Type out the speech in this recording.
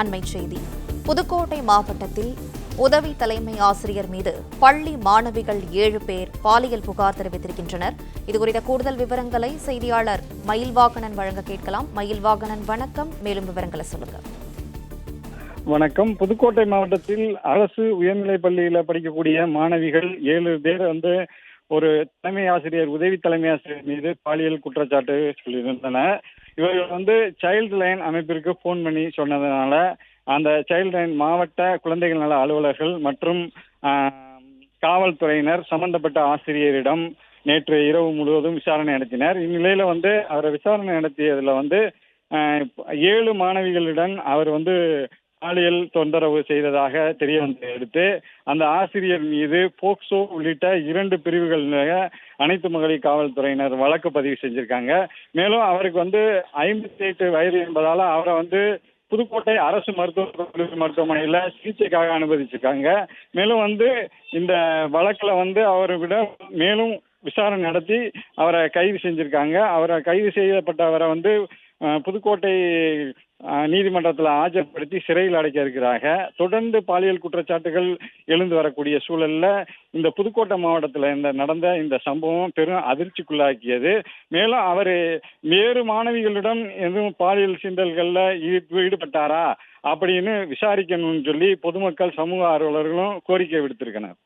அண்மைச் செய்தி. புதுக்கோட்டை மாவட்டத்தில் உதவி தலைமை ஆசிரியர் மீது பள்ளி மாணவிகள் 7 பேர் பாலியல் புகார் தெரிவித்திருக்கின்றனர். இதுகுறித்த கூடுதல் விவரங்களை செய்தியாளர் மயில்வாகனன் வழங்க கேட்கலாம். மயில்வாகனன், வணக்கம். மேலும் விவரங்களை சொல்லுங்க. வணக்கம். புதுக்கோட்டை மாவட்டத்தில் அரசு உயர்நிலைப் பள்ளியில் படிக்கக்கூடிய மாணவிகள் 7 பேர் ஒரு தலைமை ஆசிரியர், உதவி தலைமை ஆசிரியர் மீது பாலியல் குற்றச்சாட்டு சொல்லியிருந்தனர். இவர்கள் சைல்டு லைன் அமைப்பிற்கு போன் பண்ணி சொன்னதுனால அந்த சைல்டு லைன் மாவட்ட குழந்தைகள் நல அலுவலர்கள் மற்றும் காவல்துறையினர் சம்பந்தப்பட்ட ஆசிரியரிடம் நேற்று இரவு முழுவதும் விசாரணை நடத்தினர். இந்நிலையில அவரை விசாரணை நடத்தியதுல 7 மாணவிகளிடம் அவர் பாலியல் தொந்தரவு செய்ததாக தெரிய வந்ததையடுத்து அந்த ஆசிரியர் மீது போக்சோ உள்ளிட்ட 2 பிரிவுகள் அனைத்து மகளிர் காவல்துறையினர் வழக்கு பதிவு செஞ்சிருக்காங்க. மேலும் அவருக்கு 58 வயது என்பதால அவரை புதுக்கோட்டை அரசு மருத்துவமனையில சிகிச்சைக்காக அனுமதிச்சிருக்காங்க. மேலும் இந்த வழக்குல அவரை மேலும் விசாரணை நடத்தி அவரை கைது செஞ்சிருக்காங்க. அவரை கைது செய்யப்பட்டவரை புதுக்கோட்டை நீதிமன்றத்தில் ஆஜர்படுத்தி சிறையில் அடைக்க இருக்கிறாங்க. தொடர்ந்து பாலியல் குற்றச்சாட்டுகள் எழுந்து வரக்கூடிய சூழல்ல இந்த புதுக்கோட்டை மாவட்டத்தில் நடந்த இந்த சம்பவம் பெரும் அதிர்ச்சிக்குள்ளாக்கியது. மேலும் அவர் வேறு மாணவிகளிடம் எதுவும் பாலியல் சீண்டல்கள்ல ஈடுபட்டாரா அப்படின்னு விசாரிக்கணும்னு சொல்லி பொதுமக்கள், சமூக ஆர்வலர்களும் கோரிக்கை விடுத்திருக்கிறார்.